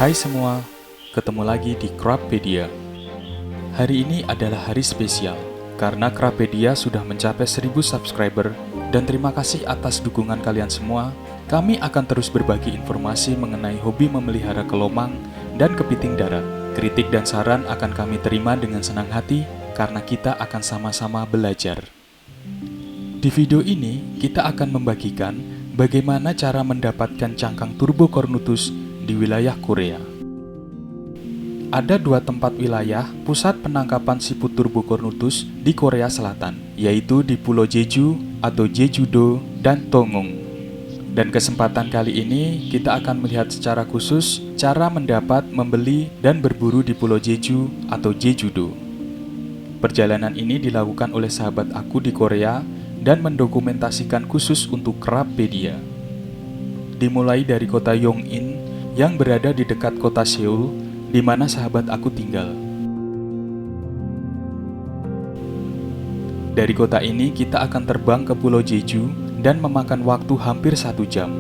Hai semua, ketemu lagi di Craftpedia. Hari ini adalah hari spesial, karena Craftpedia sudah mencapai 1000 subscriber, dan terima kasih atas dukungan kalian semua. Kami akan terus berbagi informasi mengenai hobi memelihara kelomang dan kepiting darat. Kritik dan saran akan kami terima dengan senang hati, karena kita akan sama-sama belajar. Di video ini, kita akan membagikan bagaimana cara mendapatkan cangkang Turbocornutus di wilayah Korea. Ada dua tempat wilayah pusat penangkapan siput Turbocornutus di Korea Selatan, yaitu di Pulau Jeju atau Jeju-do dan Tonggung. Dan kesempatan kali ini kita akan melihat secara khusus cara mendapat, membeli, dan berburu di Pulau Jeju atau Jeju-do. Perjalanan ini dilakukan oleh sahabat aku di Korea dan mendokumentasikan khusus untuk Craftpedia. Dimulai dari kota Yongin yang berada di dekat kota Seoul, di mana sahabat aku tinggal. Dari kota ini kita akan terbang ke Pulau Jeju dan memakan waktu hampir 1 jam.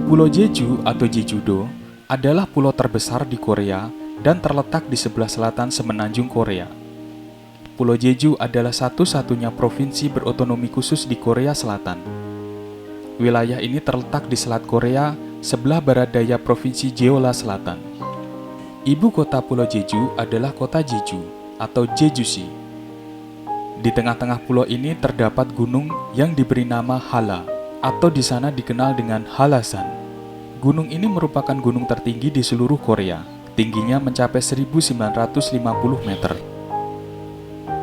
Pulau Jeju atau Jeju-do adalah pulau terbesar di Korea dan terletak di sebelah selatan semenanjung Korea. Pulau Jeju adalah satu-satunya provinsi berotonomi khusus di Korea Selatan. Wilayah ini terletak di Selat Korea, sebelah barat daya Provinsi Jeolla Selatan. Ibu kota Pulau Jeju adalah kota Jeju atau Jeju-si. Di tengah-tengah pulau ini terdapat gunung yang diberi nama Halla, atau di sana dikenal dengan Hallasan. Gunung ini merupakan gunung tertinggi di seluruh Korea. Tingginya mencapai 1950 meter.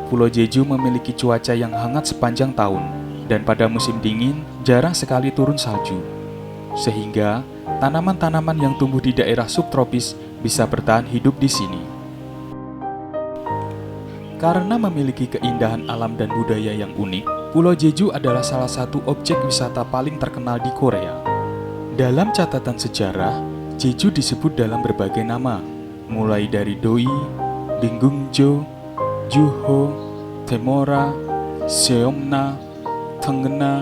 Pulau Jeju memiliki cuaca yang hangat sepanjang tahun, dan pada musim dingin jarang sekali turun salju. Sehingga tanaman-tanaman yang tumbuh di daerah subtropis bisa bertahan hidup di sini. Karena memiliki keindahan alam dan budaya yang unik, Pulau Jeju adalah salah satu objek wisata paling terkenal di Korea. Dalam catatan sejarah, Jeju disebut dalam berbagai nama, mulai dari Doi, Dinggungjo, Juho, Temora, Seomna, Tenggena,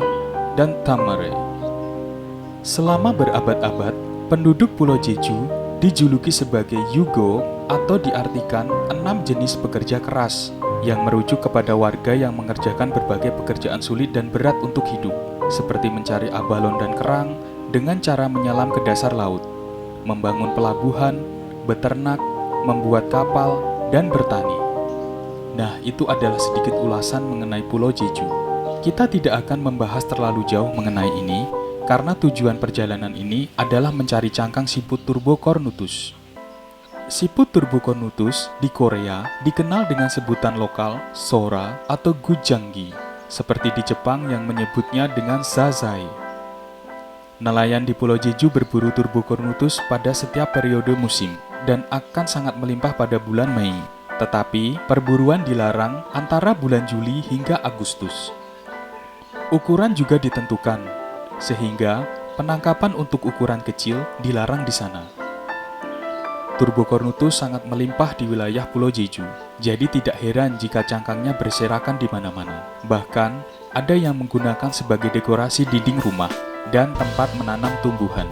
dan Tamare. Selama berabad-abad, penduduk Pulau Jeju dijuluki sebagai Yugo atau diartikan 6 jenis pekerja keras yang merujuk kepada warga yang mengerjakan berbagai pekerjaan sulit dan berat untuk hidup, seperti mencari abalon dan kerang dengan cara menyelam ke dasar laut, membangun pelabuhan, beternak, membuat kapal, dan bertani. Nah, itu adalah sedikit ulasan mengenai Pulau Jeju. Kita tidak akan membahas terlalu jauh mengenai ini, karena tujuan perjalanan ini adalah mencari cangkang siput Turbocornutus. Siput Turbocornutus di Korea dikenal dengan sebutan lokal Sora atau Gujanggi, seperti di Jepang yang menyebutnya dengan Zazai. Nelayan di Pulau Jeju berburu Turbocornutus pada setiap periode musim dan akan sangat melimpah pada bulan Mei. Tetapi perburuan dilarang antara bulan Juli hingga Agustus. Ukuran juga ditentukan, sehingga penangkapan untuk ukuran kecil dilarang di sana. Turbocornutus sangat melimpah di wilayah Pulau Jeju, jadi tidak heran jika cangkangnya berserakan di mana-mana. Bahkan, ada yang menggunakan sebagai dekorasi dinding rumah dan tempat menanam tumbuhan.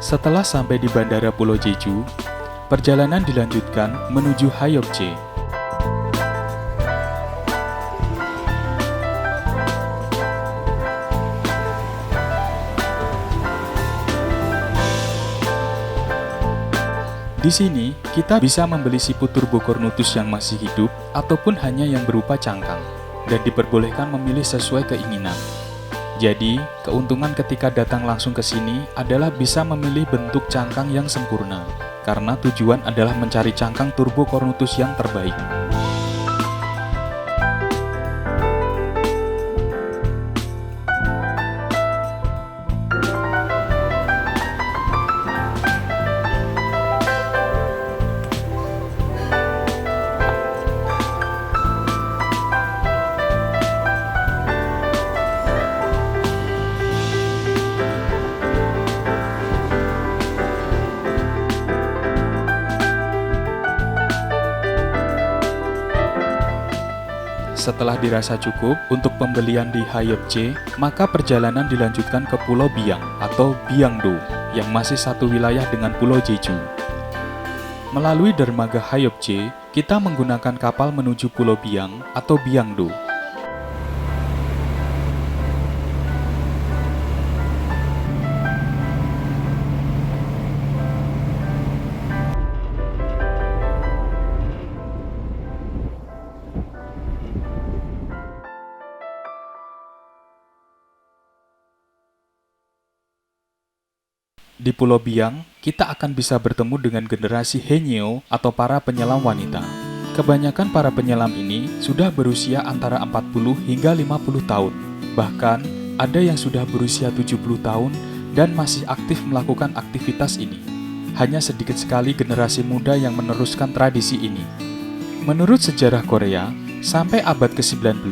Setelah sampai di Bandara Pulau Jeju, perjalanan dilanjutkan menuju Hayokje. Di sini, kita bisa membeli siput Turbocornutus yang masih hidup ataupun hanya yang berupa cangkang, dan diperbolehkan memilih sesuai keinginan. Jadi, keuntungan ketika datang langsung ke sini adalah bisa memilih bentuk cangkang yang sempurna, karena tujuan adalah mencari cangkang Turbocornutus yang terbaik. setelah dirasa cukup untuk pembelian di Hyokje, maka perjalanan dilanjutkan ke Pulau Biang atau Biangdo yang masih satu wilayah dengan Pulau Jeju. Melalui dermaga Hyokje, kita menggunakan kapal menuju Pulau Biang atau Biangdo. Di Pulau Biang, kita akan bisa bertemu dengan generasi Haenyeo atau para penyelam wanita. Kebanyakan para penyelam ini sudah berusia antara 40 hingga 50 tahun. Bahkan, ada yang sudah berusia 70 tahun dan masih aktif melakukan aktivitas ini. Hanya sedikit sekali generasi muda yang meneruskan tradisi ini. Menurut sejarah Korea, sampai abad ke-19,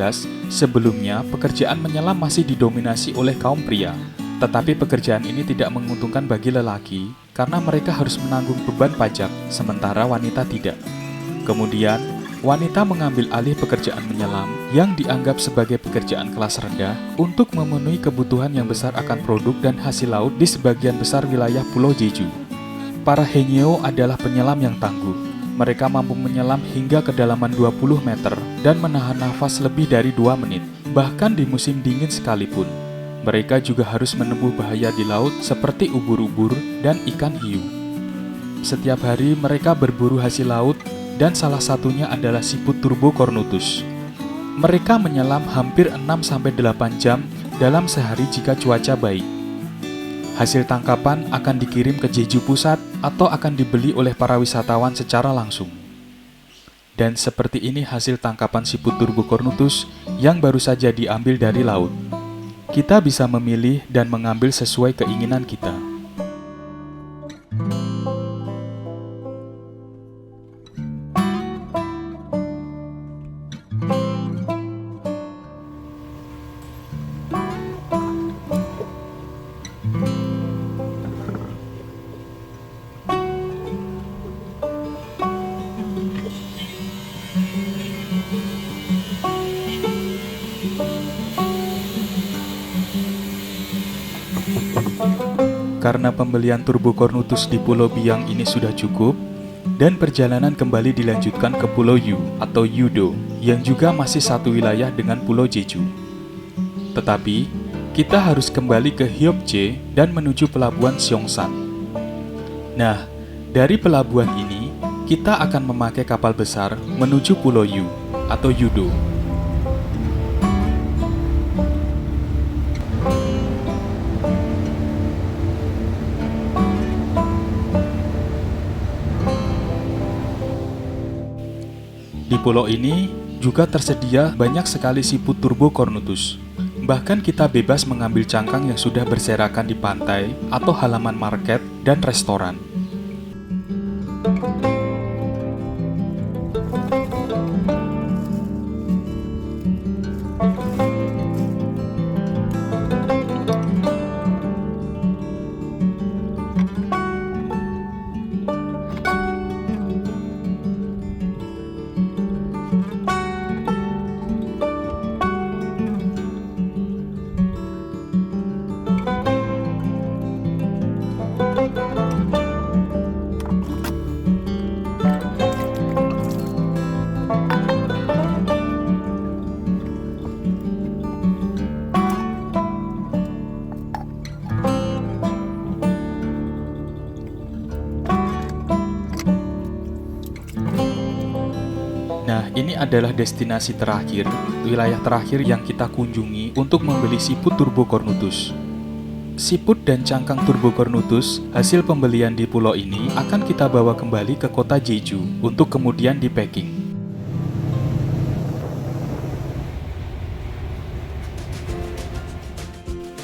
sebelumnya pekerjaan menyelam masih didominasi oleh kaum pria. Tetapi pekerjaan ini tidak menguntungkan bagi lelaki karena mereka harus menanggung beban pajak, sementara wanita tidak. Kemudian, wanita mengambil alih pekerjaan menyelam yang dianggap sebagai pekerjaan kelas rendah untuk memenuhi kebutuhan yang besar akan produk dan hasil laut di sebagian besar wilayah Pulau Jeju. Para Haenyeo adalah penyelam yang tangguh. Mereka mampu menyelam hingga kedalaman 20 meter dan menahan nafas lebih dari 2 menit, bahkan di musim dingin sekalipun. Mereka juga harus menempuh bahaya di laut seperti ubur-ubur dan ikan hiu. Setiap hari mereka berburu hasil laut dan salah satunya adalah siput turbocornutus. Mereka menyelam hampir 6-8 jam dalam sehari jika cuaca baik. Hasil tangkapan akan dikirim ke Jeju Pusat atau akan dibeli oleh para wisatawan secara langsung. Dan seperti ini hasil tangkapan siput turbocornutus yang baru saja diambil dari laut. Kita bisa memilih dan mengambil sesuai keinginan kita. Karena pembelian turbocornutus di Pulau Biang ini sudah cukup, dan perjalanan kembali dilanjutkan ke Pulau Yu atau Yudo, yang juga masih satu wilayah dengan Pulau Jeju. Tetapi, kita harus kembali ke Hyokje dan menuju pelabuhan Seongsan. Nah, dari pelabuhan ini, kita akan memakai kapal besar menuju Pulau Yu atau Yudo. Di pulau ini juga tersedia banyak sekali siput turbocornutus. Bahkan kita bebas mengambil cangkang yang sudah berserakan di pantai atau halaman market dan restoran. Nah, ini adalah destinasi terakhir, wilayah terakhir yang kita kunjungi untuk membeli siput turbocornutus. Siput dan cangkang turbocornutus hasil pembelian di pulau ini akan kita bawa kembali ke kota Jeju untuk kemudian di-packing.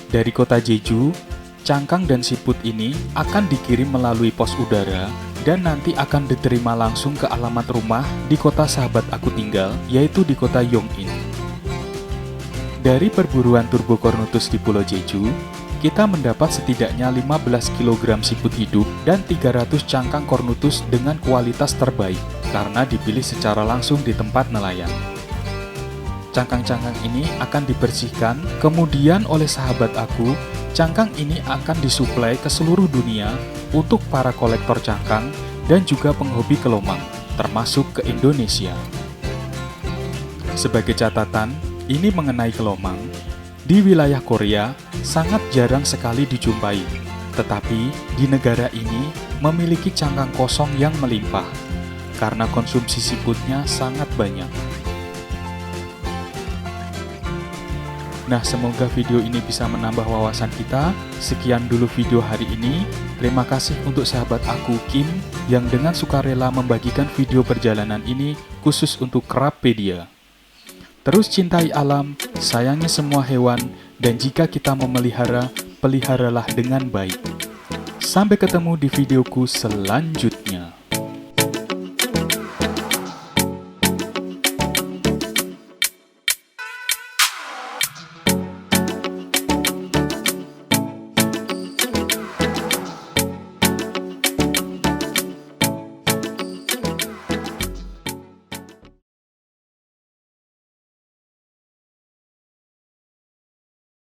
Dari kota Jeju, cangkang dan siput ini akan dikirim melalui pos udara dan nanti akan diterima langsung ke alamat rumah di kota sahabat aku tinggal, yaitu di kota Yongin. Dari perburuan turbocornutus di Pulau Jeju, kita mendapat setidaknya 15 kg siput hidup dan 300 cangkang cornutus dengan kualitas terbaik karena dipilih secara langsung di tempat nelayan. Cangkang-cangkang ini akan dibersihkan, kemudian oleh sahabat aku, cangkang ini akan disuplai ke seluruh dunia untuk para kolektor cangkang dan juga penghobi kelomang, termasuk ke Indonesia. Sebagai catatan, ini mengenai kelomang, di wilayah Korea sangat jarang sekali dijumpai, tetapi di negara ini memiliki cangkang kosong yang melimpah, karena konsumsi seafoodnya sangat banyak. Nah, semoga video ini bisa menambah wawasan kita. Sekian dulu video hari ini. Terima kasih untuk sahabat aku, Kim, yang dengan sukarela membagikan video perjalanan ini khusus untuk Krapedia. Terus cintai alam, sayangi semua hewan, dan jika kita memelihara, peliharalah dengan baik. Sampai ketemu di videoku selanjutnya.